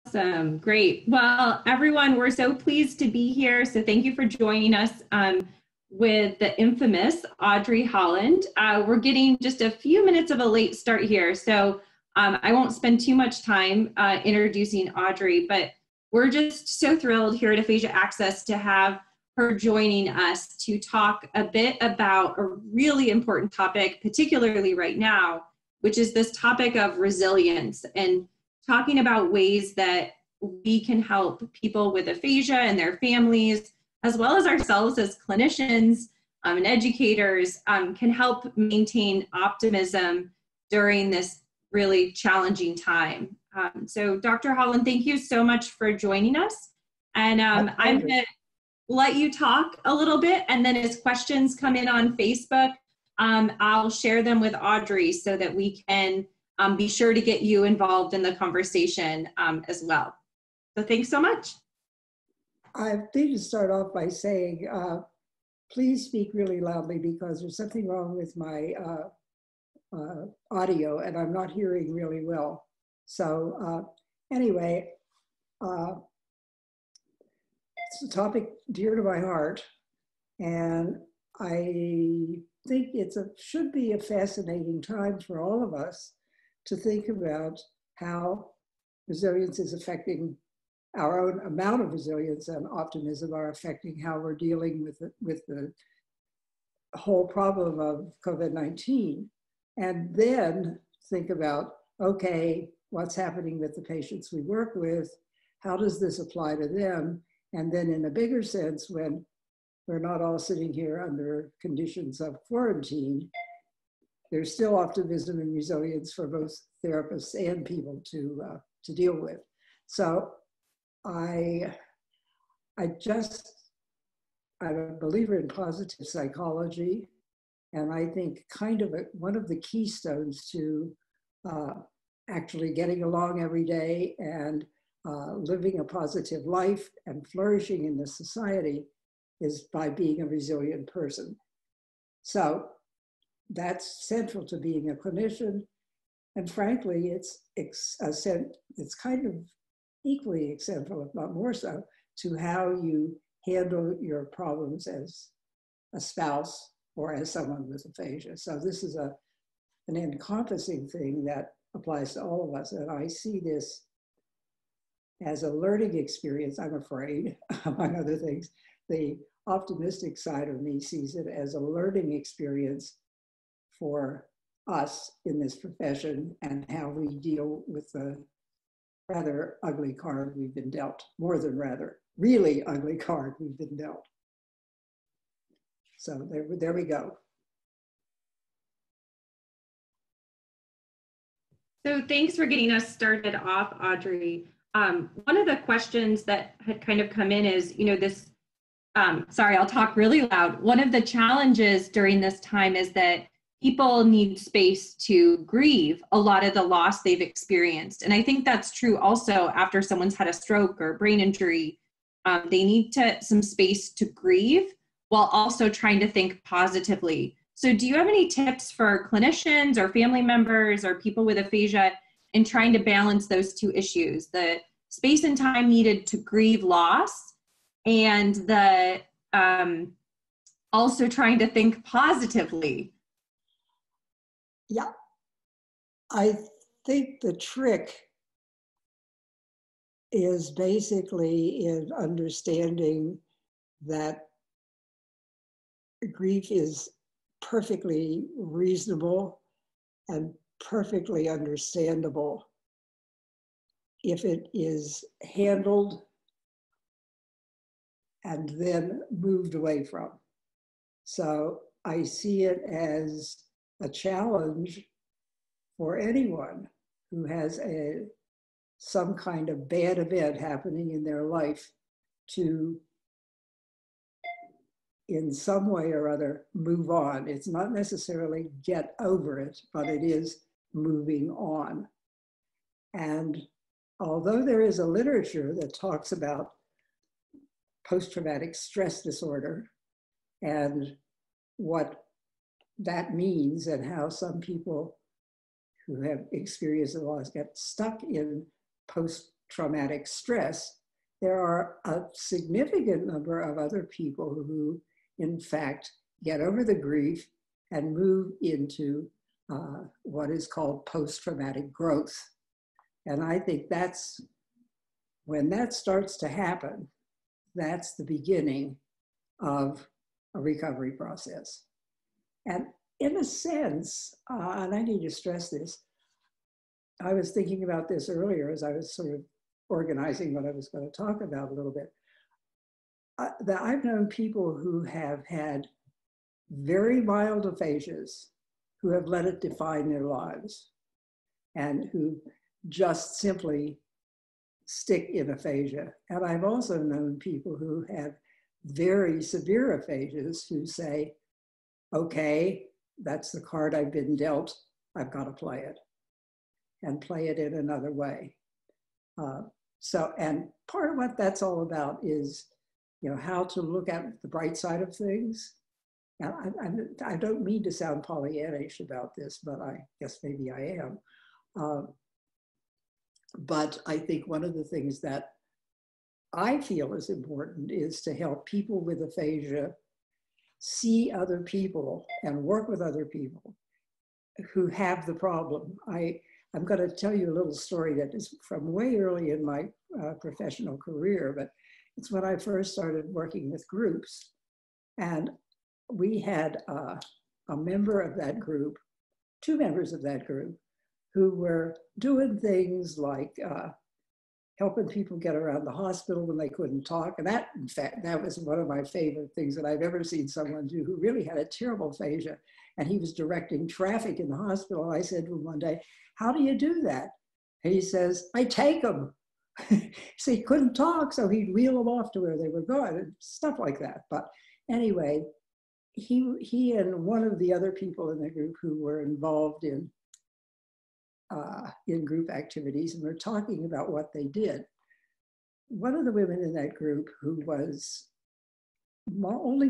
Awesome. Great. Well, everyone, we're so pleased to be here. So thank you for joining us with the infamous Audrey Holland. We're getting just a few minutes of a late start here. So I won't spend too much time introducing Audrey, but we're just so thrilled here at Aphasia Access to have her joining us to talk a bit about a really important topic, particularly right now, which is this topic of resilience and talking about ways that we can help people with aphasia and their families, as well as ourselves as clinicians and educators, can help maintain optimism during this really challenging time. So Dr. Holland, thank you so much for joining us. And I'm going to let you talk a little bit, and then as questions come in on Facebook, I'll share them with Audrey so that we can be sure to get you involved in the conversation as well. So thanks so much. I need to start off by saying, please speak really loudly because there's something wrong with my audio and I'm not hearing really well. So anyway, it's a topic dear to my heart, and I think should be a fascinating time for all of us to think about how resilience is affecting our own amount of resilience, and optimism are affecting how we're dealing with the whole problem of COVID-19. And then think about, okay, what's happening with the patients we work with? How does this apply to them? And then in a bigger sense, when we're not all sitting here under conditions of quarantine, there's still optimism and resilience for both therapists and people to deal with. So I'm a believer in positive psychology, and I think one of the keystones to actually getting along every day and living a positive life and flourishing in the society is by being a resilient person. So that's central to being a clinician. And frankly, it's kind of equally central, if not more so, to how you handle your problems as a spouse or as someone with aphasia. So this is an encompassing thing that applies to all of us. And I see this as a learning experience, I'm afraid, among other things. The optimistic side of me sees it as a learning experience for us in this profession and how we deal with the rather ugly card we've been dealt, more than rather, really ugly card we've been dealt. So there we go. So thanks for getting us started off, Audrey. One of the questions that had kind of come in is, this, sorry, I'll talk really loud. One of the challenges during this time is that people need space to grieve a lot of the loss they've experienced. And I think that's true also after someone's had a stroke or brain injury. They need some space to grieve while also trying to think positively. So do you have any tips for clinicians or family members or people with aphasia in trying to balance those two issues, the space and time needed to grieve loss and the also trying to think positively? Yeah, I think the trick is basically in understanding that grief is perfectly reasonable and perfectly understandable if it is handled and then moved away from. So I see it as a challenge for anyone who has some kind of bad event happening in their life to, in some way or other, move on. It's not necessarily get over it, but it is moving on. And although there is a literature that talks about post-traumatic stress disorder and what that means and how some people who have experienced the loss get stuck in post-traumatic stress, there are a significant number of other people who, in fact, get over the grief and move into what is called post-traumatic growth. And I think that's, when that starts to happen, that's the beginning of a recovery process. And in a sense, and I need to stress this, I was thinking about this earlier as I was sort of organizing what I was going to talk about a little bit. That I've known people who have had very mild aphasias, who have let it define their lives, and who just simply stick in aphasia. And I've also known people who have very severe aphasias who say, okay, that's the card I've been dealt, I've got to play it, and play it in another way. And part of what that's all about is, you know, how to look at the bright side of things. And I don't mean to sound Pollyannish about this, but I guess maybe I am. But I think one of the things that I feel is important is to help people with aphasia see other people and work with other people who have the problem. I'm going to tell you a little story that is from way early in my professional career, but it's when I first started working with groups. And we had a member of that group, two members of that group, who were doing things like helping people get around the hospital when they couldn't talk. And that, in fact, that was one of my favorite things that I've ever seen someone do, who really had a terrible aphasia. And he was directing traffic in the hospital. I said to him one day, how do you do that? And he says, I take them. So he couldn't talk, so he'd wheel them off to where they were going and stuff like that. But anyway, he and one of the other people in the group who were involved in group activities and were talking about what they did. One of the women in that group, who was only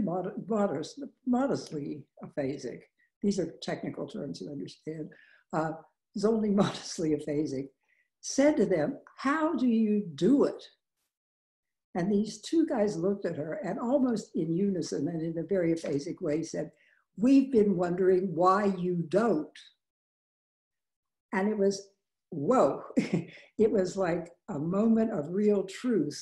modestly aphasic, these are technical terms you understand, was only modestly aphasic, said to them, how do you do it? And these two guys looked at her and almost in unison and in a very aphasic way said, we've been wondering why you don't. And it was, whoa, it was like a moment of real truth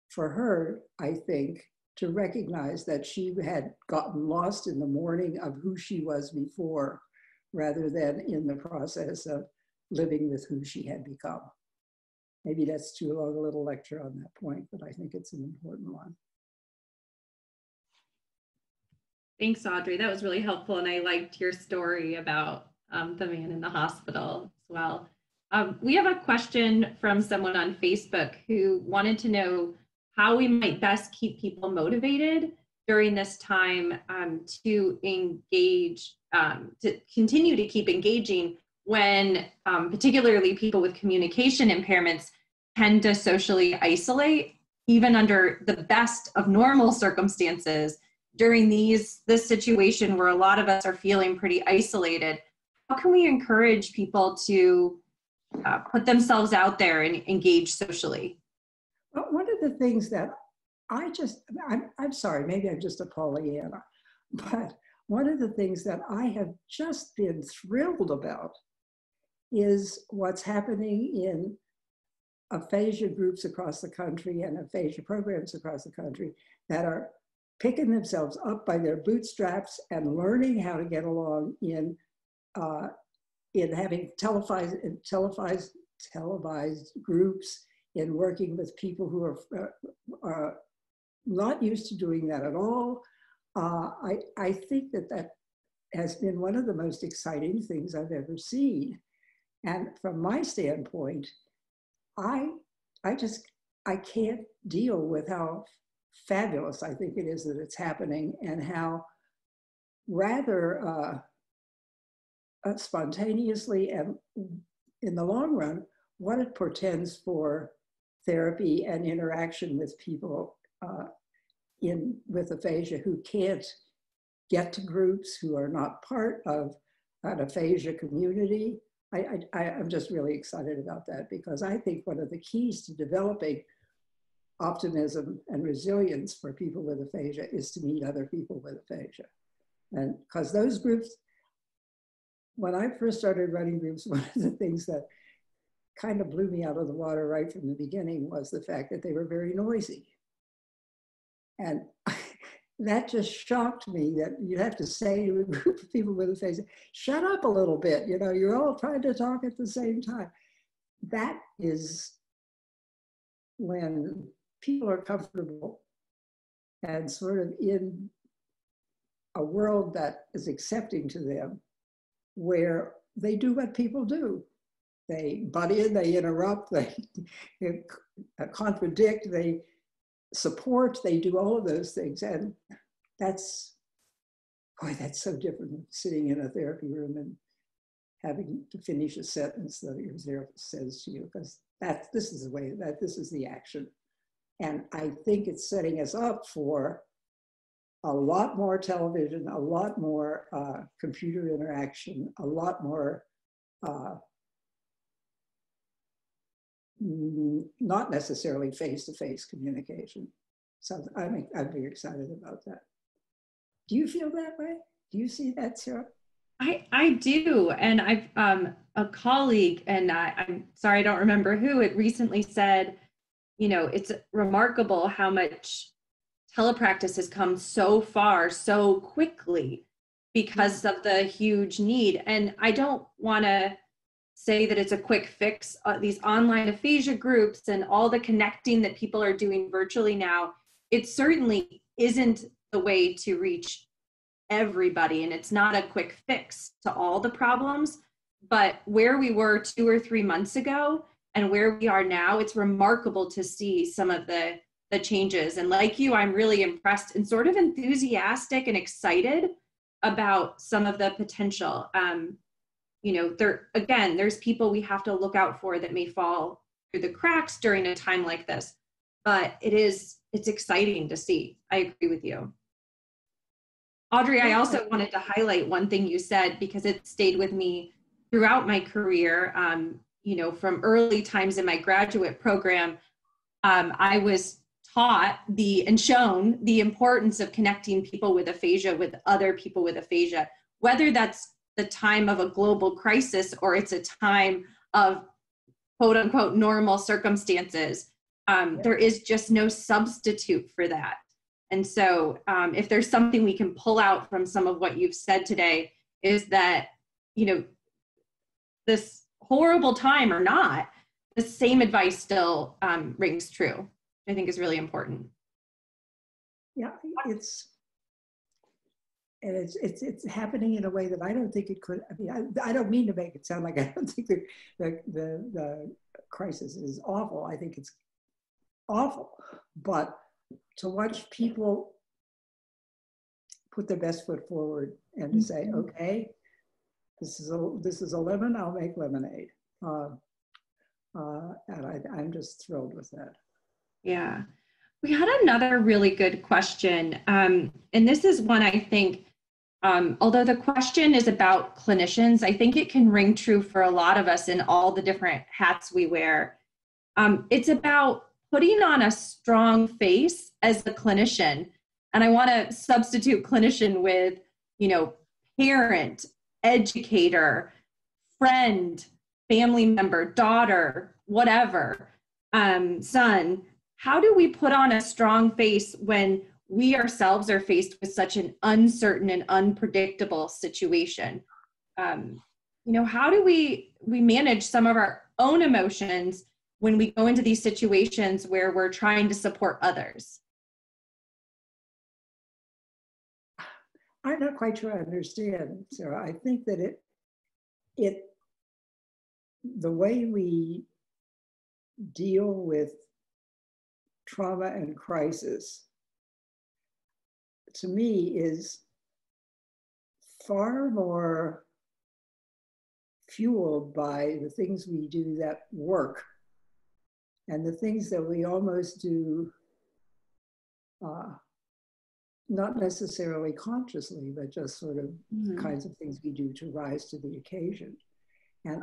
for her, I think, to recognize that she had gotten lost in the mourning of who she was before, rather than in the process of living with who she had become. Maybe that's too long a little lecture on that point, but I think it's an important one. Thanks, Audrey. That was really helpful. And I liked your story about the man in the hospital as well. We have a question from someone on Facebook who wanted to know how we might best keep people motivated during this time to engage, to continue to keep engaging when particularly people with communication impairments tend to socially isolate, even under the best of normal circumstances. During this situation where a lot of us are feeling pretty isolated, how can we encourage people to put themselves out there and engage socially? Well, one of the things that I'm sorry, maybe I'm just a Pollyanna, but one of the things that I have just been thrilled about is what's happening in aphasia groups across the country and aphasia programs across the country that are picking themselves up by their bootstraps and learning how to get along in having televised groups, in working with people who are not used to doing that at all. I think that has been one of the most exciting things I've ever seen. And from my standpoint, I can't deal with how fabulous I think it is that it's happening, and how rather spontaneously and in the long run, what it portends for therapy and interaction with people with aphasia who can't get to groups, who are not part of an aphasia community, I'm just really excited about that, because I think one of the keys to developing optimism and resilience for people with aphasia is to meet other people with aphasia. And because those groups, when I first started running groups, one of the things that kind of blew me out of the water right from the beginning was the fact that they were very noisy. And that just shocked me, that you'd have to say to a group of people with aphasia, shut up a little bit, you know, you're all trying to talk at the same time. That is when people are comfortable and sort of in a world that is accepting to them, where they do what people do. They butt in, they interrupt, they contradict, they support, they do all of those things. And that's, boy, that's so different from sitting in a therapy room and having to finish a sentence that your therapist says to you, because this is the way, this is the action. And I think it's setting us up for a lot more television, a lot more computer interaction, a lot more not necessarily face-to-face communication. So I'm very excited about that. Do you feel that way? Do you see that, Sarah? I do. And I've a colleague, and I'm sorry, I don't remember who, it recently said, you know, it's remarkable how much telepractice has come so far so quickly because of the huge need. And I don't want to say that it's a quick fix. These online aphasia groups and all the connecting that people are doing virtually now, it certainly isn't the way to reach everybody, and it's not a quick fix to all the problems. But where we were 2 or 3 months ago and where we are now, it's remarkable to see some of the changes. And like you, I'm really impressed and sort of enthusiastic and excited about some of the potential. You know, there's people we have to look out for that may fall through the cracks during a time like this, but it's exciting to see. I agree with you. Audrey, I also wanted to highlight one thing you said, because it stayed with me throughout my career. You know, from early times in my graduate program, I was taught and shown the importance of connecting people with aphasia with other people with aphasia, whether that's the time of a global crisis or it's a time of quote unquote normal circumstances. There is just no substitute for that. And so if there's something we can pull out from some of what you've said today, is that, you know, this horrible time or not, the same advice still rings true. I think is really important. Yeah, it's happening in a way that I don't think it could. I mean, I don't mean to make it sound like I don't think the crisis is awful. I think it's awful, but to watch people put their best foot forward and to say, okay, this is a lemon, I'll make lemonade. And I'm just thrilled with that. Yeah. We had another really good question. And this is one I think, although the question is about clinicians, I think it can ring true for a lot of us in all the different hats we wear. It's about putting on a strong face as a clinician. And I want to substitute clinician with, you know, parent, educator, friend, family member, daughter, whatever, son. How do we put on a strong face when we ourselves are faced with such an uncertain and unpredictable situation? You know, how do we manage some of our own emotions when we go into these situations where we're trying to support others? I'm not quite sure I understand, Sarah. I think that the way we deal with trauma and crisis, to me, is far more fueled by the things we do that work and the things that we almost do not necessarily consciously, but just sort of kinds of things we do to rise to the occasion. And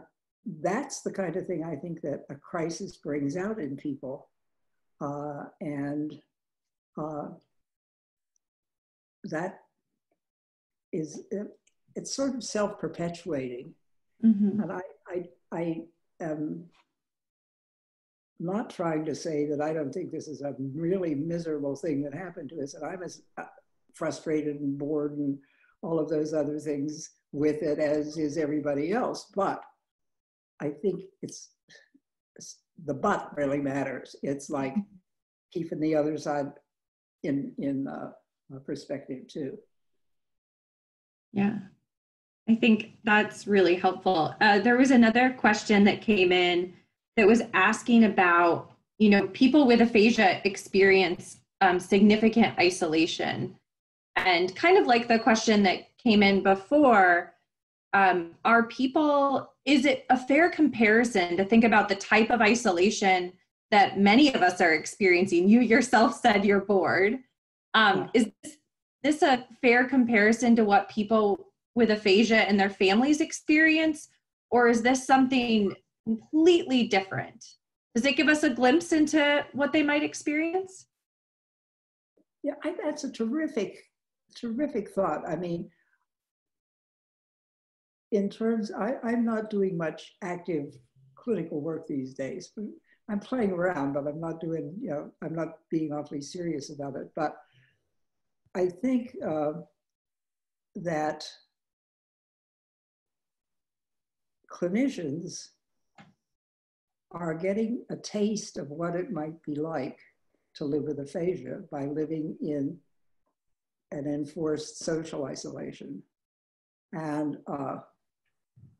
that's the kind of thing I think that a crisis brings out in people. And that is, it's sort of self-perpetuating. Mm-hmm. And I am not trying to say that I don't think this is a really miserable thing that happened to us, and I'm as frustrated and bored and all of those other things with it as is everybody else. But I think it's the but really matters. It's like keeping the other side in perspective too. Yeah, I think that's really helpful. There was another question that came in that was asking about, you know, people with aphasia experience significant isolation. And kind of like the question that came in before, are people, is it a fair comparison to think about the type of isolation that many of us are experiencing? You yourself said you're bored. Is this a fair comparison to what people with aphasia and their families experience? Or is this something completely different? Does it give us a glimpse into what they might experience? Yeah, that's a terrific thought. I mean, in terms, I'm not doing much active clinical work these days. I'm playing around, but I'm not doing, you know, I'm not being awfully serious about it. But I think that clinicians are getting a taste of what it might be like to live with aphasia by living in an enforced social isolation. And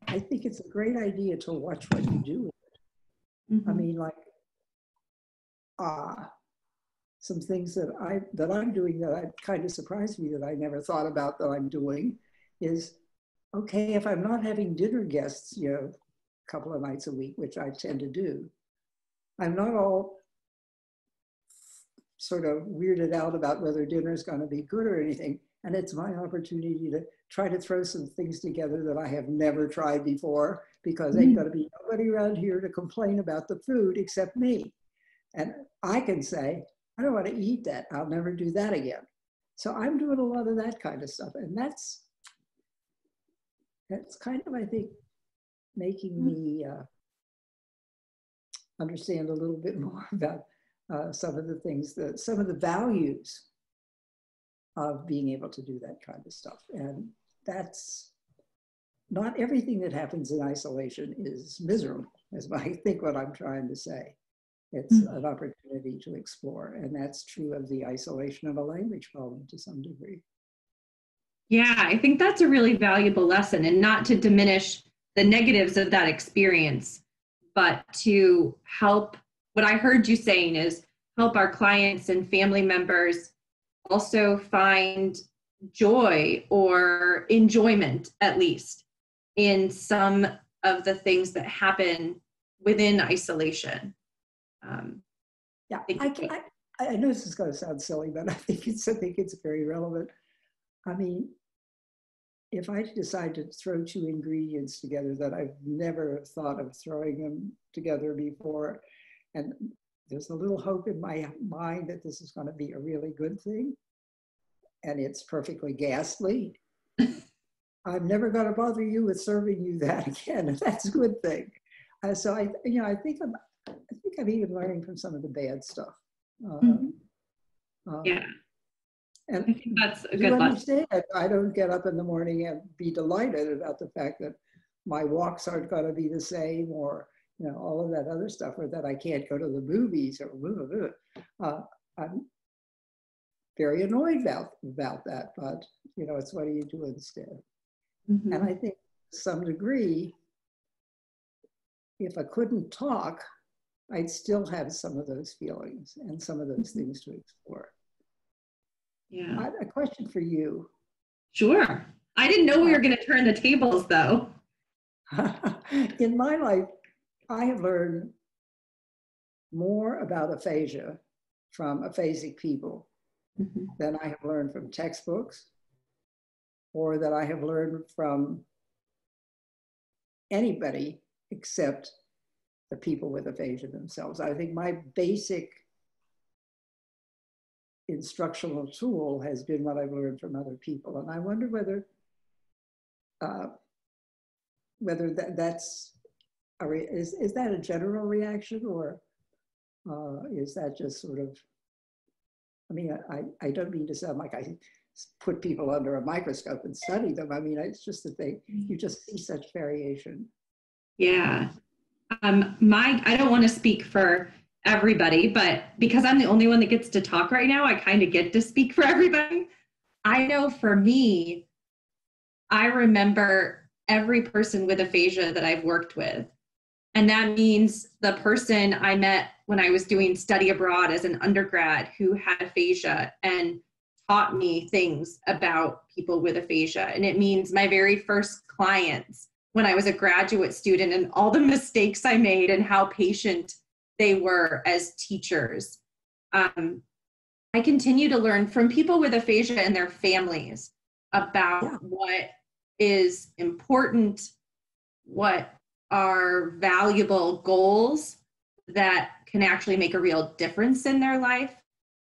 I think it's a great idea to watch what you do with it. Mm-hmm. I mean, like some things that I'm doing that kind of surprised me that I never thought about that I'm doing is, okay, if I'm not having dinner guests, you know, a couple of nights a week, which I tend to do, I'm not all sort of weirded out about whether dinner is going to be good or anything. And it's my opportunity to try to throw some things together that I have never tried before, because ain't going to be nobody around here to complain about the food except me. And I can say, I don't want to eat that. I'll never do that again. So I'm doing a lot of that kind of stuff. And that's kind of, I think, making me understand a little bit more about some of the things, some of the values of being able to do that kind of stuff. And that's not everything that happens in isolation is miserable, is I think what I'm trying to say. It's an opportunity to explore. And that's true of the isolation of a language problem to some degree. Yeah, I think that's a really valuable lesson, and not to diminish the negatives of that experience, but to help, what I heard you saying is help our clients and family members also find joy or enjoyment, at least, in some of the things that happen within isolation. Yeah, I know this is going to sound silly, but I think it's very relevant. I mean, if I decide to throw two ingredients together that I've never thought of throwing them together before, and there's a little hope in my mind that this is going to be a really good thing, and it's perfectly ghastly, I'm never going to bother you with serving you that again, and that's a good thing. So I think I'm even learning from some of the bad stuff. Yeah. And I think that's a good lesson. I don't get up in the morning and be delighted about the fact that my walks aren't going to be the same, or, you know, all of that other stuff, or that I can't go to the movies, or I'm very annoyed about that, but, you know, it's what do you do instead? Mm-hmm. And I think to some degree, if I couldn't talk, I'd still have some of those feelings and some of those things to explore. Yeah. A question for you. Sure. I didn't know we were going to turn the tables, though. In my life, I have learned more about aphasia from aphasic people than I have learned from textbooks, or that I have learned from anybody except the people with aphasia themselves. I think my basic instructional tool has been what I've learned from other people. And I wonder whether that's, is that a general reaction, or is that just sort of, I mean, I don't mean to sound like I put people under a microscope and study them. I mean, it's just that you just see such variation. Yeah. I don't want to speak for everybody, but because I'm the only one that gets to talk right now, I kind of get to speak for everybody. I know for me, I remember every person with aphasia that I've worked with. And that means the person I met when I was doing study abroad as an undergrad who had aphasia and taught me things about people with aphasia. And it means my very first clients when I was a graduate student and all the mistakes I made and how patient they were as teachers. I continue to learn from people with aphasia and their families about what is important, what are valuable goals that can actually make a real difference in their life.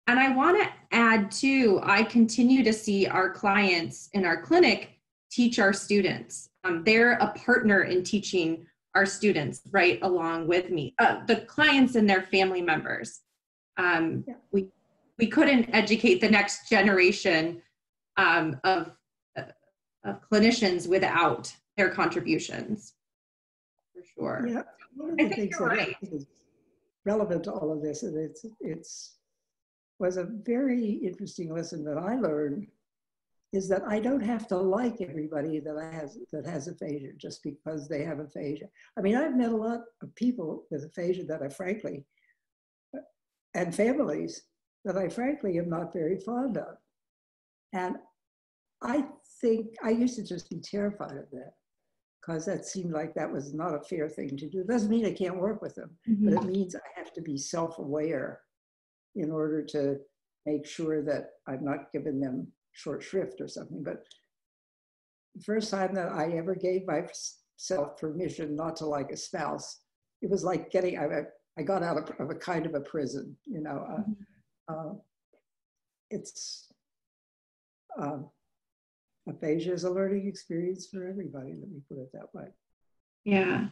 And I want to add too, I continue to see our clients in our clinic teach our students. They're a partner in teaching our students right along with me, the clients and their family members. We couldn't educate the next generation of clinicians without their contributions, for sure. Yeah, one of the things that is relevant to all of this, and it's was a very interesting lesson that I learned, is that I don't have to like everybody that has aphasia just because they have aphasia. I mean, I've met a lot of people with aphasia that I frankly, and families that I frankly am not very fond of. And I think I used to just be terrified of that, because that seemed like that was not a fair thing to do. It doesn't mean I can't work with them, but it means I have to be self-aware in order to make sure that I'm not giving them short shrift or something. But the first time that I ever gave myself permission not to like a spouse, it was like I got out of a kind of a prison, you know. Aphasia is a learning experience for everybody, let me put it that way. Yeah.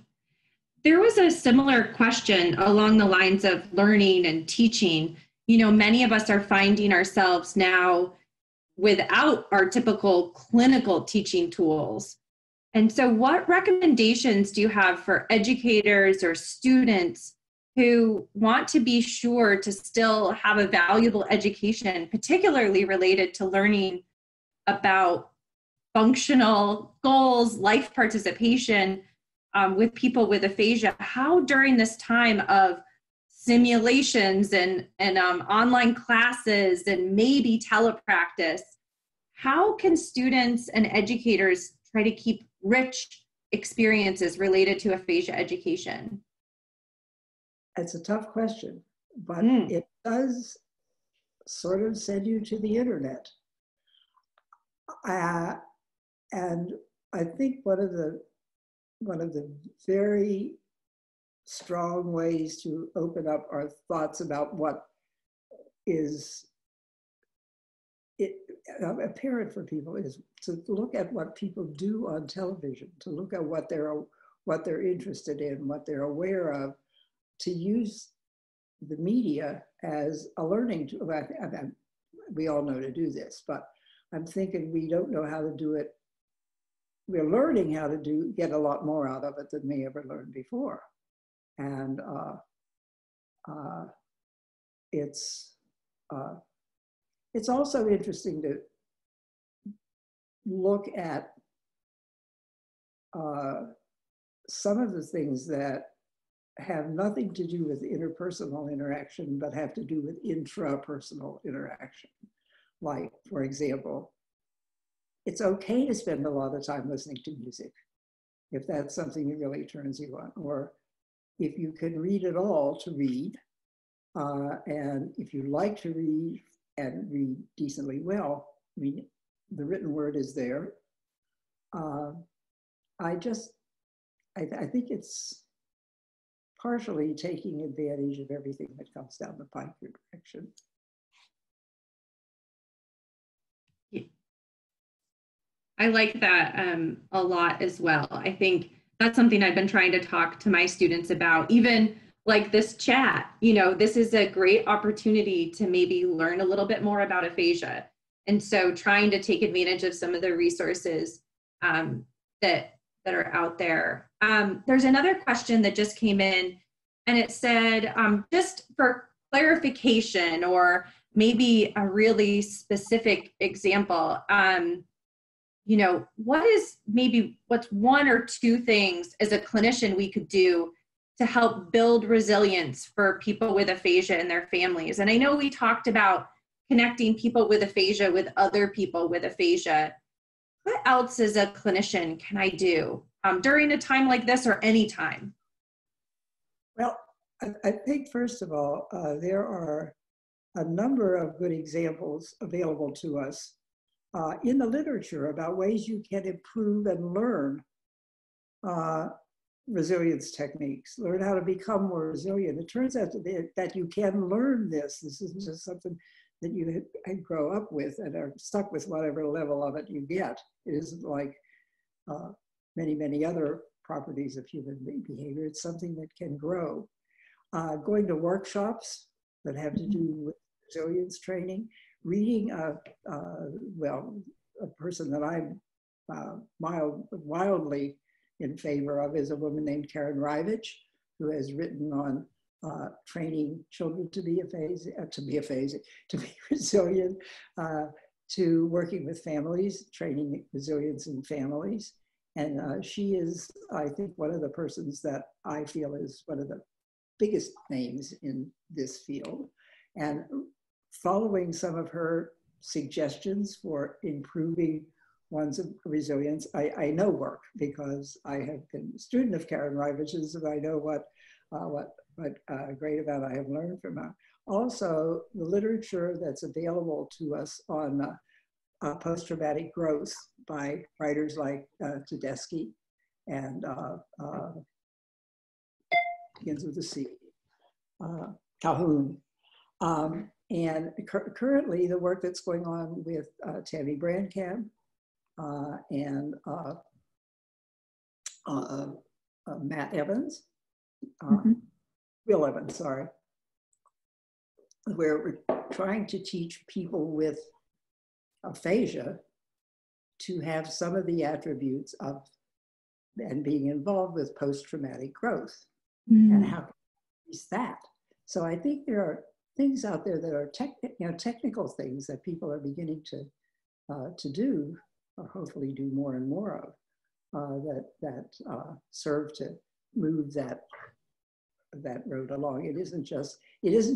There was a similar question along the lines of learning and teaching. You know, many of us are finding ourselves now without our typical clinical teaching tools. And so what recommendations do you have for educators or students who want to be sure to still have a valuable education, particularly related to learning about functional goals, life participation with people with aphasia? How during this time of simulations and online classes and maybe telepractice, how can students and educators try to keep rich experiences related to aphasia education? It's a tough question, but it does sort of send you to the internet. And I think one of the very strong ways to open up our thoughts about what is apparent for people is to look at what people do on television, to look at what they're interested in, what they're aware of, to use the media as a learning tool. We all know to do this, but I'm thinking we don't know how to do it. We're learning how to get a lot more out of it than we ever learned before. And it's also interesting to look at some of the things that have nothing to do with interpersonal interaction, but have to do with intrapersonal interaction. Like, for example, it's okay to spend a lot of time listening to music, if that's something that really turns you on, or if you can read at all, to read. And if you like to read and read decently well, I mean, the written word is there. I think it's partially taking advantage of everything that comes down the pike direction. I like that a lot as well. I think that's something I've been trying to talk to my students about, even like this chat. You know, this is a great opportunity to maybe learn a little bit more about aphasia. And so trying to take advantage of some of the resources that are out there. There's another question that just came in, and it said, just for clarification or maybe a really specific example, you know, what's one or two things as a clinician we could do to help build resilience for people with aphasia and their families? And I know we talked about connecting people with aphasia with other people with aphasia. What else as a clinician can I do during a time like this or any time? Well, I think first of all, there are a number of good examples available to us in the literature about ways you can improve and learn resilience techniques, learn how to become more resilient. It turns out that you can learn this. This isn't just something that you grow up with and are stuck with whatever level of it you get. It isn't like many, many other properties of human behavior. It's something that can grow. Going to workshops that have to do with resilience training, reading well, a person that I'm wildly in favor of is a woman named Karen Rivich, who has written on training children to be resilient, to working with families, training resilience in families. And she is, I think, one of the persons that I feel is one of the biggest names in this field. And following some of her suggestions for improving one's resilience, I know work because I have been a student of Karen Rivich's, and I know what great amount I have learned from her. Also, the literature that's available to us on post-traumatic growth by writers like Tedeschi and begins with a C, Calhoun. And currently the work that's going on with Tammy Brandkamp and Matt Evans, Will Evans, sorry, where we're trying to teach people with aphasia to have some of the attributes of and being involved with post-traumatic growth and how to use that. So I think there are things out there that are technical things that people are beginning to do, or hopefully do more and more of, that serve to move that road along. It isn't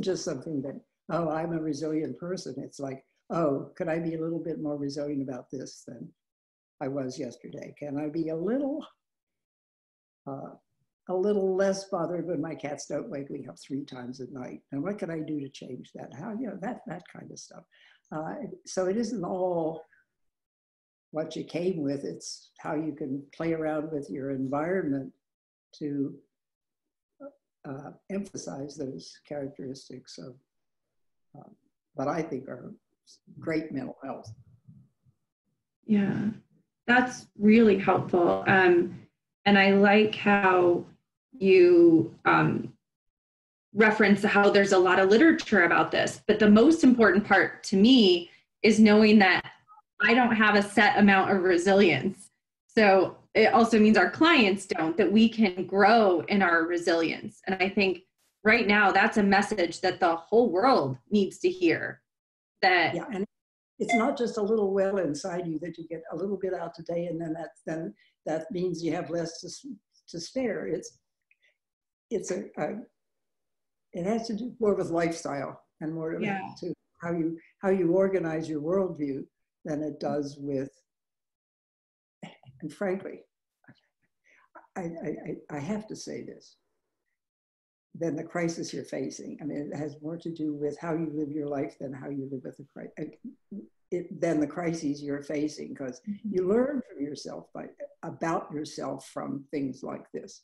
just something that, oh, I'm a resilient person. It's like, oh, could I be a little bit more resilient about this than I was yesterday? Can I be a little less bothered when my cats don't wake me up 3 times at night? And what can I do to change that? How, that kind of stuff. So it isn't all what you came with, it's how you can play around with your environment to emphasize those characteristics of what I think are great mental health. Yeah, that's really helpful. And I like how you reference how there's a lot of literature about this, but the most important part to me is knowing that I don't have a set amount of resilience. So it also means our clients don't, that we can grow in our resilience. And I think right now that's a message that the whole world needs to hear. That yeah, and it's not just a little well inside you that you get a little bit out today, and then that means you have less to spare. It has to do more with lifestyle and more to how you organize your worldview than it does with. And frankly, I have to say this. than the crisis you're facing. I mean, it has more to do with how you live your life than how you live with the crisis. Than the crises you're facing, because you learn from yourself about yourself from things like this.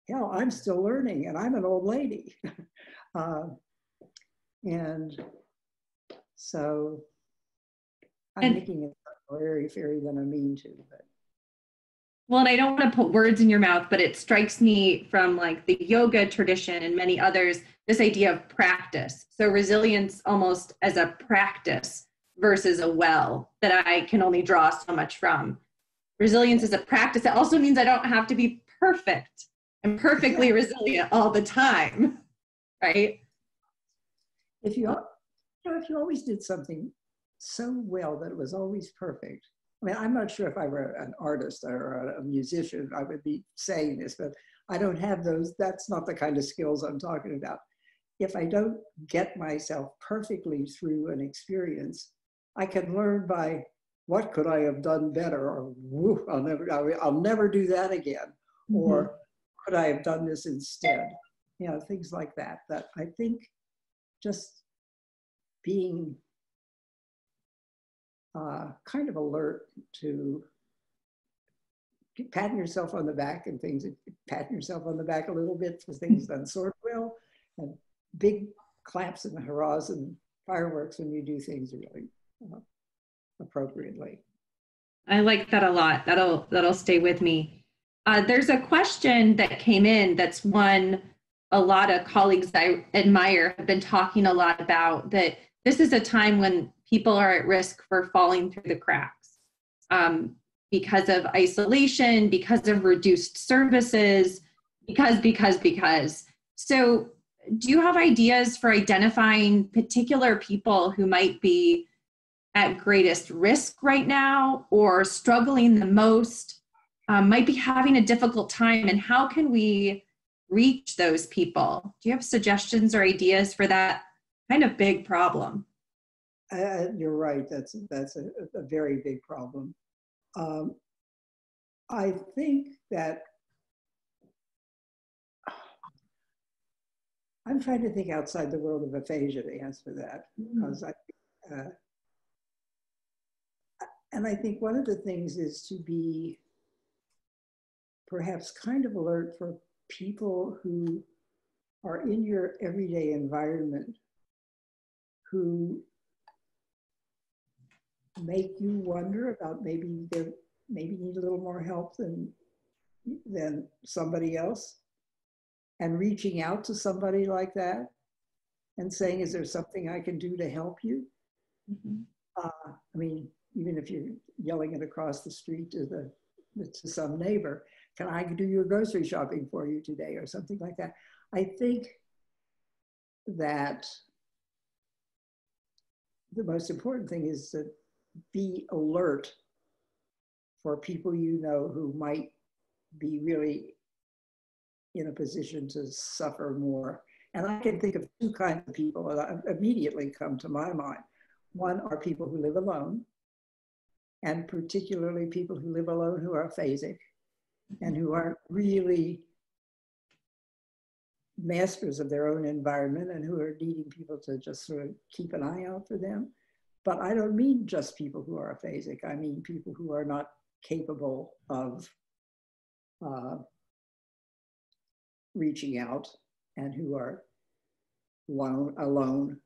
Hell, I'm still learning, and I'm an old lady. And so I'm making it very fairy than I mean to. But. Well, and I don't want to put words in your mouth, but it strikes me from like the yoga tradition and many others, this idea of practice. So resilience almost as a practice versus a well that I can only draw so much from. Resilience is a practice. It also means I don't have to be perfect and perfectly resilient all the time, right? If you always did something so well that it was always perfect. I mean, I'm not sure if I were an artist or a musician, I would be saying this, but I don't have those. That's not the kind of skills I'm talking about. If I don't get myself perfectly through an experience, I can learn by what could I have done better, or whoo, I'll never do that again, or could I have done this instead? You know, things like that. That I think just being kind of alert to patting yourself on the back and things, patting yourself on the back a little bit for things done sort of well, and big claps and hurrahs and fireworks when you do things really appropriately. I like that a lot. That'll stay with me. There's a question that came in that's one a lot of colleagues I admire have been talking a lot about, that this is a time when people are at risk for falling through the cracks because of isolation, because of reduced services, because. So do you have ideas for identifying particular people who might be at greatest risk right now or struggling the most, might be having a difficult time, and how can we reach those people? Do you have suggestions or ideas for that kind of big problem? You're right. That's a very big problem. I think that I'm trying to think outside the world of aphasia to answer that, because and I think one of the things is to be perhaps kind of alert for people who are in your everyday environment who make you wonder about maybe they need a little more help than somebody else, and reaching out to somebody like that and saying, is there something I can do to help you? I mean, even if you're yelling it across the street to some neighbor, can I do your grocery shopping for you today, or something like that? I think that the most important thing is to be alert for people you know who might be really in a position to suffer more. And I can think of two kinds of people that immediately come to my mind. One are people who live alone, and particularly people who live alone who are aphasic and who aren't really masters of their own environment and who are needing people to just sort of keep an eye out for them. But I don't mean just people who are aphasic. I mean people who are not capable of reaching out and who are alone.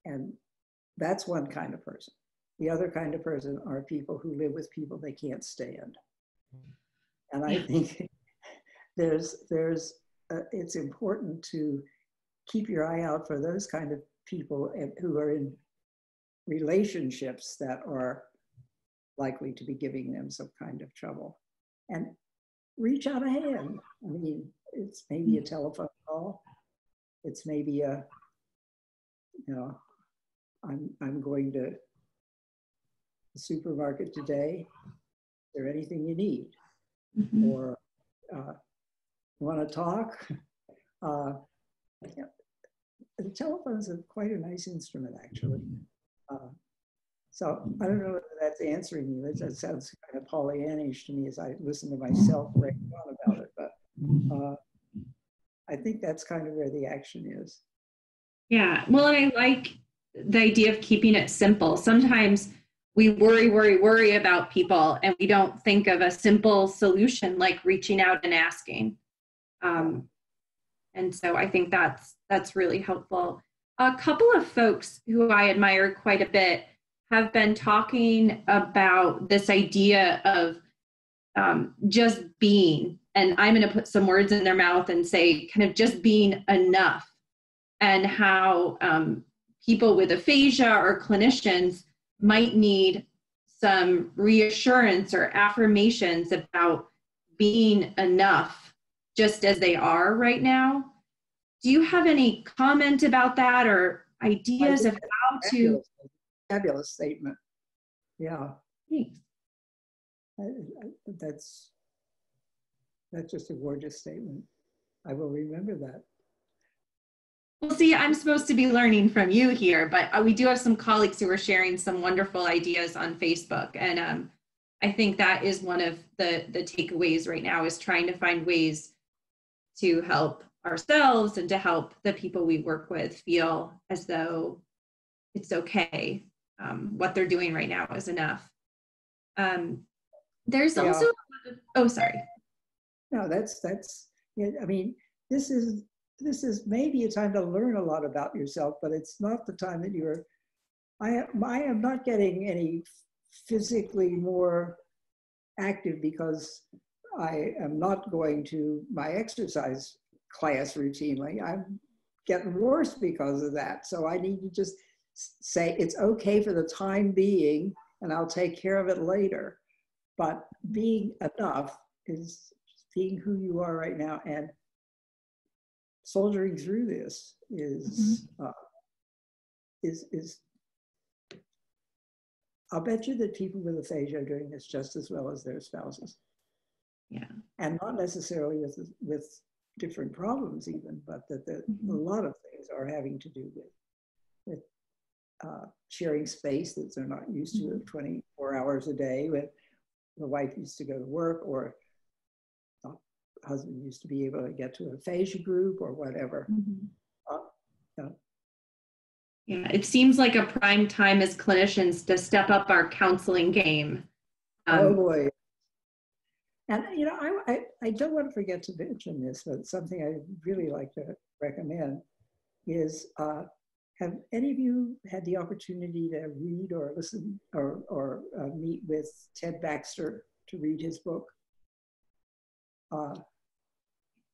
And that's one kind of person. The other kind of person are people who live with people they can't stand. And I think it's important to keep your eye out for those kind of people who are in relationships that are likely to be giving them some kind of trouble, and reach out a hand. I mean, it's maybe a telephone call. It's maybe I'm going to the supermarket today. Is there anything you need? Or want to talk? The telephone's quite a nice instrument, actually. So I don't know whether that's answering you. That sounds kind of Pollyannish to me as I listen to myself rant on about it. But I think that's kind of where the action is. Yeah, well, and I like the idea of keeping it simple. Sometimes we worry about people, and we don't think of a simple solution like reaching out and asking. And so I think that's really helpful. A couple of folks who I admire quite a bit have been talking about this idea of just being, and I'm going to put some words in their mouth and say kind of just being enough, and how people with aphasia or clinicians might need some reassurance or affirmations about being enough just as they are right now. Do you have any comment about that or ideas of how to? Fabulous statement. Yeah. Thanks. That's just a gorgeous statement. I will remember that. Well, see, I'm supposed to be learning from you here, but we do have some colleagues who are sharing some wonderful ideas on Facebook. And I think that is one of the takeaways right now, is trying to find ways to help ourselves and to help the people we work with feel as though it's okay. What they're doing right now is enough. There's also, oh, sorry. No, that's, yeah, I mean, this is maybe a time to learn a lot about yourself, but it's not the time that you're, I am not getting any physically more active because I am not going to my exercise class routinely. I'm getting worse because of that. So I need to just say it's okay for the time being, and I'll take care of it later. But being enough is being who you are right now, and soldiering through this is I'll bet you that people with aphasia are doing this just as well as their spouses. Yeah. And not necessarily with different problems even, but that a lot of things are having to do with sharing space that they're not used to 24 hours a day. With the wife used to go to work, or the husband used to be able to get to an aphasia group or whatever. Yeah, it seems like a prime time as clinicians to step up our counseling game. Oh boy. And you know, I don't want to forget to mention this, but something I really like to recommend is, have any of you had the opportunity to read or listen or meet with Ted Baxter to read his book?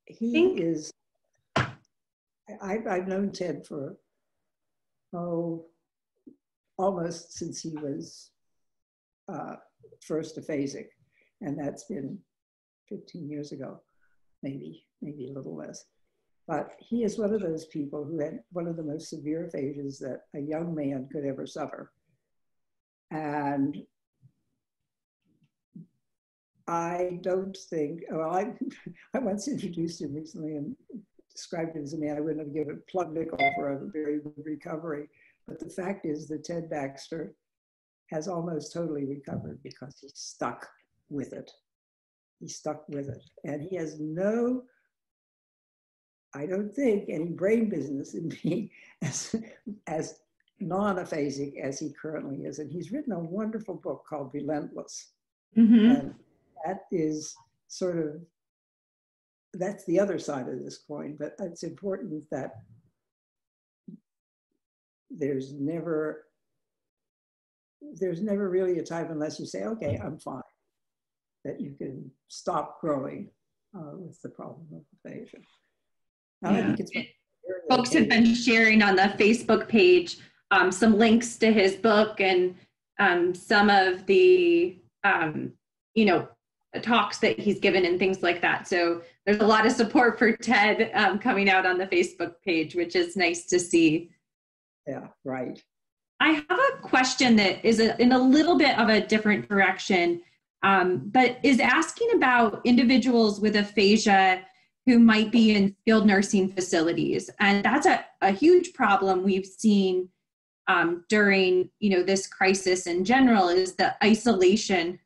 He is, I've known Ted for, almost since he was first aphasic, and that's been 15 years ago, maybe a little less. But he is one of those people who had one of the most severe aphasias that a young man could ever suffer. And I don't think, well, I once introduced him recently and described him as a man I wouldn't have given plug nickel for a very good recovery. But the fact is that Ted Baxter has almost totally recovered because he stuck with it. He stuck with it. And he has no, I don't think, any brain business in being as non-aphasic as he currently is. And he's written a wonderful book called Relentless. And that is sort of, that's the other side of this coin, but it's important that there's never really a time, unless you say, okay, I'm fine, that you can stop growing with the problem of aphasia. I think it's folks have been sharing on the Facebook page some links to his book and some of the talks that he's given and things like that. So there's a lot of support for Ted coming out on the Facebook page, which is nice to see. Yeah, right. I have a question that is in a little bit of a different direction, but is asking about individuals with aphasia who might be in skilled nursing facilities. And that's a huge problem we've seen during this crisis in general, is the isolation,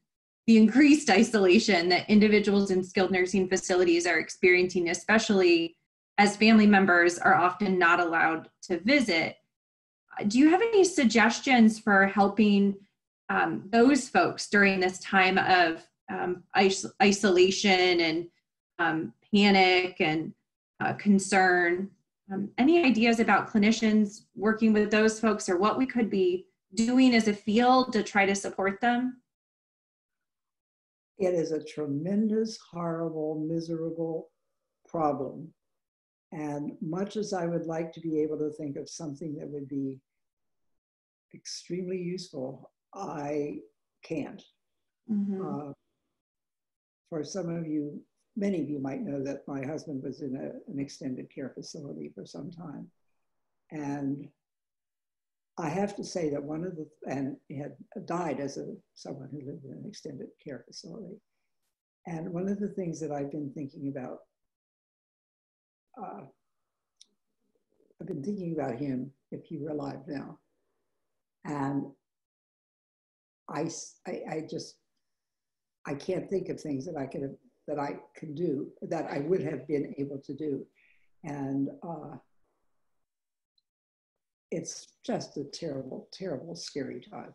the increased isolation that individuals in skilled nursing facilities are experiencing, especially as family members are often not allowed to visit. Do you have any suggestions for helping those folks during this time of isolation and panic and concern? Any ideas about clinicians working with those folks, or what we could be doing as a field to try to support them? It is a tremendous, horrible, miserable problem. And much as I would like to be able to think of something that would be extremely useful, I can't. Mm-hmm. For some of you, many of you might know that my husband was in an extended care facility for some time. And I have to say that and he had died as someone who lived in an extended care facility. And one of the things that I've been thinking about, him if he were alive now. And I can't think of things that I can do, that I would have been able to do. And it's just a terrible, terrible, scary time.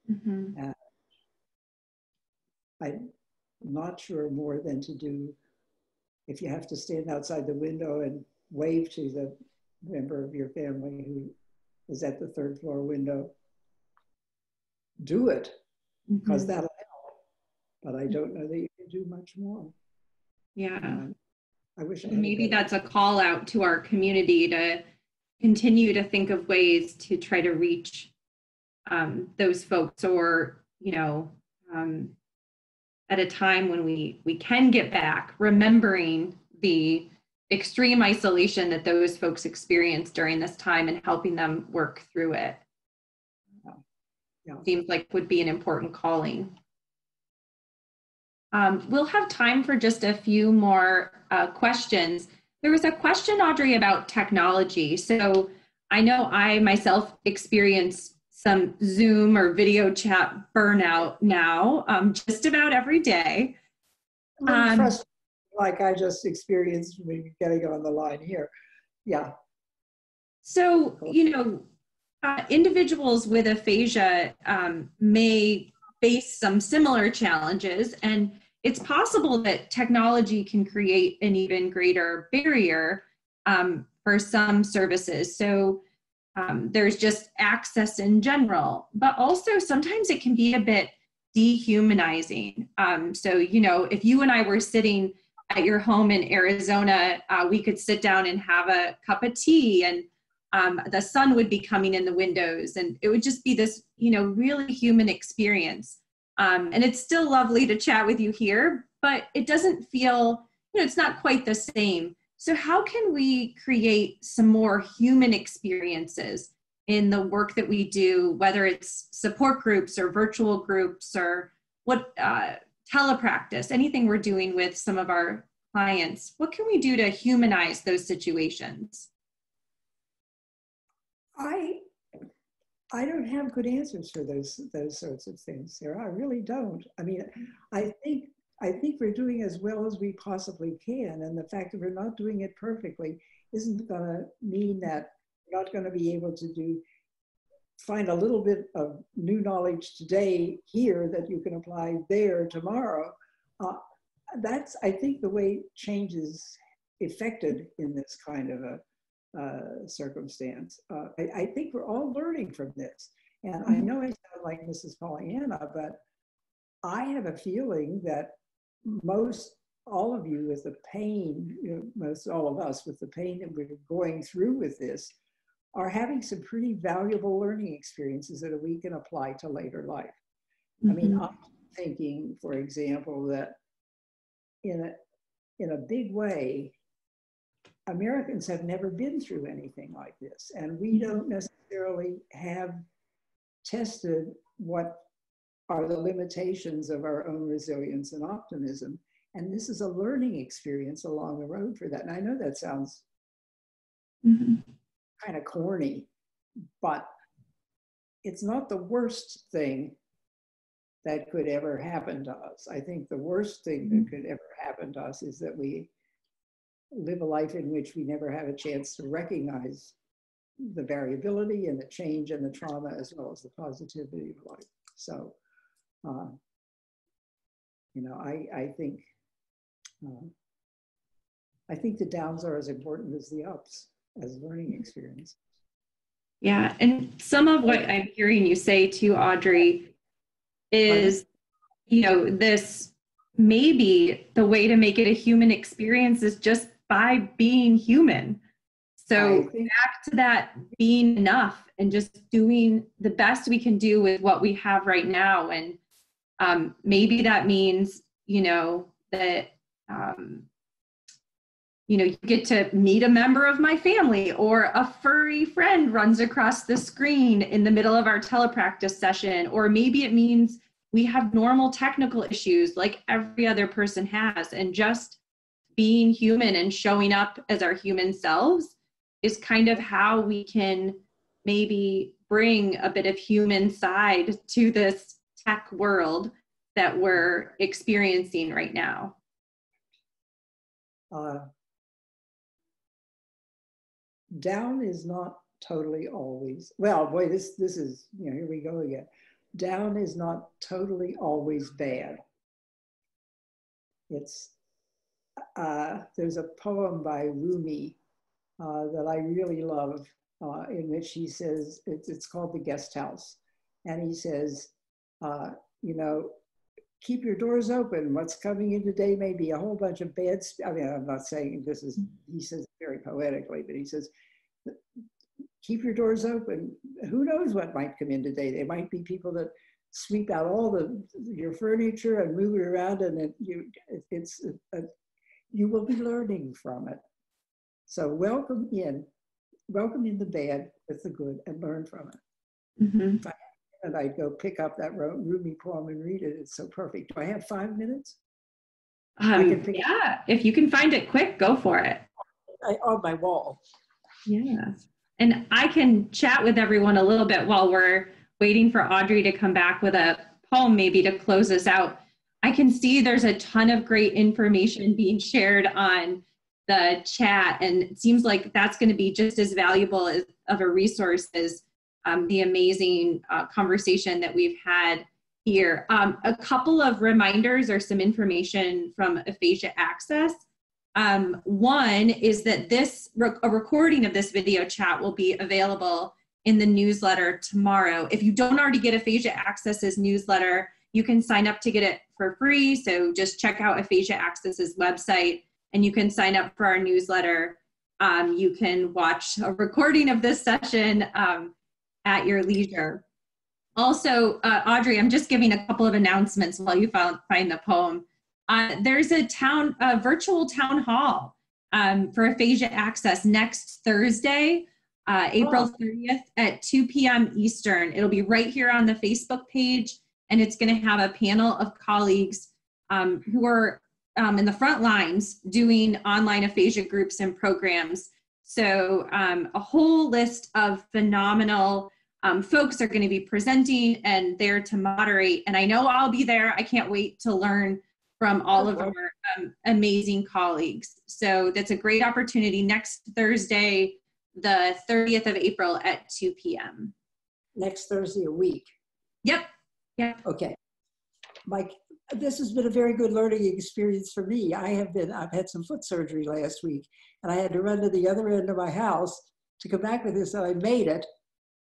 Mm-hmm. And I'm not sure more than to do, if you have to stand outside the window and wave to the member of your family who is at the third floor window, do it, because that'll help. But I don't know that you can do much more. Yeah. I wish I had maybe that's a call out to our community to continue to think of ways to try to reach those folks, or, at a time when we can get back, remembering the extreme isolation that those folks experienced during this time and helping them work through it. Yeah. Seems like would be an important calling. We'll have time for just a few more questions. There was a question, Audrey, about technology. So I know I myself experience some Zoom or video chat burnout now, just about every day. Like I just experienced getting on the line here. Yeah. So, individuals with aphasia may face some similar challenges, and it's possible that technology can create an even greater barrier for some services. So there's just access in general, but also sometimes it can be a bit dehumanizing. So, if you and I were sitting at your home in Arizona, we could sit down and have a cup of tea, and the sun would be coming in the windows, and it would just be this, really human experience. And it's still lovely to chat with you here, but it doesn't feel, it's not quite the same. So how can we create some more human experiences in the work that we do, whether it's support groups or virtual groups or what telepractice, anything we're doing with some of our clients? What can we do to humanize those situations? I don't have good answers for those sorts of things, Sarah. I really don't. I mean, I think we're doing as well as we possibly can, and the fact that we're not doing it perfectly isn't going to mean that we're not going to be able to find a little bit of new knowledge today here that you can apply there tomorrow. That's, I think, the way change is effected in this kind of a circumstance. I think we're all learning from this. And I know I sound like Mrs. Pollyanna, but I have a feeling that all of you with the pain, most all of us with the pain that we're going through with this, are having some pretty valuable learning experiences that we can apply to later life. Mm-hmm. I mean, I'm thinking, for example, that in a big way, Americans have never been through anything like this, and we don't necessarily have tested what are the limitations of our own resilience and optimism. And this is a learning experience along the road for that. And I know that sounds kind of corny, but it's not the worst thing that could ever happen to us. I think the worst thing that could ever happen to us is that we live a life in which we never have a chance to recognize the variability and the change and the trauma, as well as the positivity of life. So, you know, I think the downs are as important as the ups as learning experience. Yeah, and some of what I'm hearing you say too, Audrey, is, you know, this maybe the way to make it a human experience is just by being human. So back to that being enough and just doing the best we can do with what we have right now. And maybe that means, you know, that, you know, you get to meet a member of my family, or a furry friend runs across the screen in the middle of our telepractice session. Or maybe it means we have normal technical issues like every other person has, and just being human and showing up as our human selves is kind of how we can maybe bring a bit of human side to this tech world that we're experiencing right now. Down is not totally always, well, boy, this is, you know, here we go again. Down is not totally always bad. It's, there's a poem by Rumi that I really love, in which he says, it's called The Guest House. And he says, you know, keep your doors open. What's coming in today may be a whole bunch of bad, I mean, I'm not saying this is, he says very poetically, but he says, keep your doors open. Who knows what might come in today? There might be people that sweep out all your furniture and move it around, and you will be learning from it. So welcome in the bad with the good, and learn from it. Mm-hmm. And I'd go pick up that Rumi poem and read it. It's so perfect. Do I have 5 minutes? Yeah, if you can find it quick, go for it. On my wall. Yeah. And I can chat with everyone a little bit while we're waiting for Audrey to come back with a poem, maybe to close us out. I can see there's a ton of great information being shared on the chat, and it seems like that's going to be just as valuable of a resource as the amazing conversation that we've had here. A couple of reminders or some information from Aphasia Access. One is that a recording of this video chat will be available in the newsletter tomorrow. If you don't already get Aphasia Access's newsletter, you can sign up to get it for free. So just check out Aphasia Access's website and you can sign up for our newsletter. You can watch a recording of this session at your leisure. Also, Audrey, I'm just giving a couple of announcements while you find the poem. There's a virtual town hall for Aphasia Access next Thursday, April 30th at 2 p.m. Eastern. It'll be right here on the Facebook page, and it's going to have a panel of colleagues who are in the front lines doing online aphasia groups and programs. So a whole list of phenomenal folks are going to be presenting and there to moderate. And I know I'll be there. I can't wait to learn from all of our amazing colleagues. So that's a great opportunity next Thursday, the 30th of April at 2 p.m. Next Thursday a week. Yep. Yep. Okay. Mike, this has been a very good learning experience for me. I've had some foot surgery last week, and I had to run to the other end of my house to come back with this, and I made it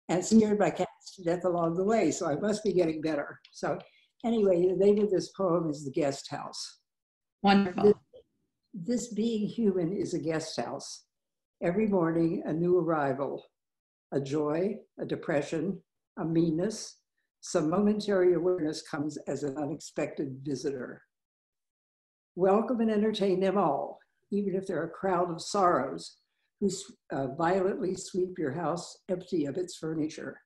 and scared my cats to death along the way. So I must be getting better. So anyway, the name of this poem is The Guest House. Wonderful. This being human is a guest house. Every morning, a new arrival, a joy, a depression, a meanness, some momentary awareness comes as an unexpected visitor. Welcome and entertain them all, even if they're a crowd of sorrows who violently sweep your house empty of its furniture.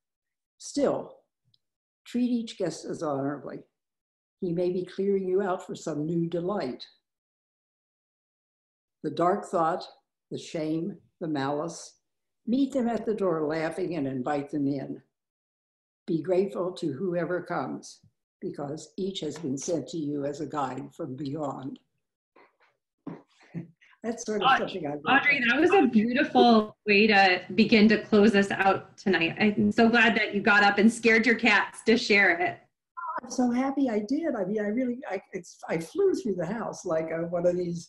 Still, treat each guest as honorably. He may be clearing you out for some new delight. The dark thought, the shame, the malice, meet them at the door laughing and invite them in. Be grateful to whoever comes, because each has been sent to you as a guide from beyond. That's sort of something I Audrey, that was a beautiful way to begin to close us out tonight. I'm so glad that you got up and scared your cats to share it. I'm so happy I did. I mean, I flew through the house like one of these.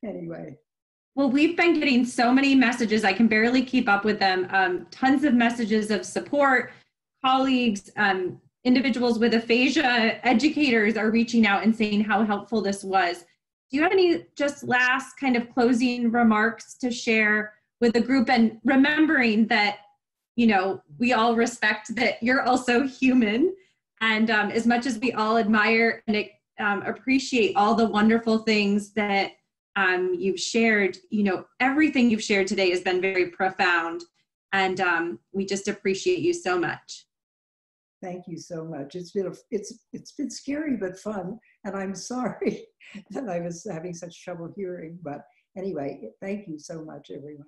Anyway. Well, we've been getting so many messages. I can barely keep up with them. Tons of messages of support, colleagues, individuals with aphasia, educators are reaching out and saying how helpful this was. Do you have any just last kind of closing remarks to share with the group, and remembering that, you know, we all respect that you're also human, and as much as we all admire and appreciate all the wonderful things that you've shared, you know, everything you've shared today has been very profound, and we just appreciate you so much. Thank you so much. It's been scary but fun, and I'm sorry that I was having such trouble hearing. But anyway, thank you so much, everyone.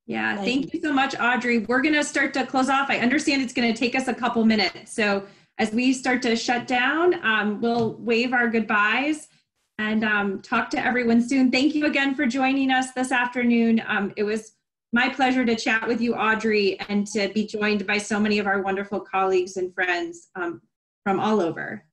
Yeah, thank you so much, Audrey. We're going to start to close off. I understand it's going to take us a couple minutes. So as we start to shut down, we'll wave our goodbyes and talk to everyone soon. Thank you again for joining us this afternoon. It was my pleasure to chat with you, Audrey, and to be joined by so many of our wonderful colleagues and friends from all over.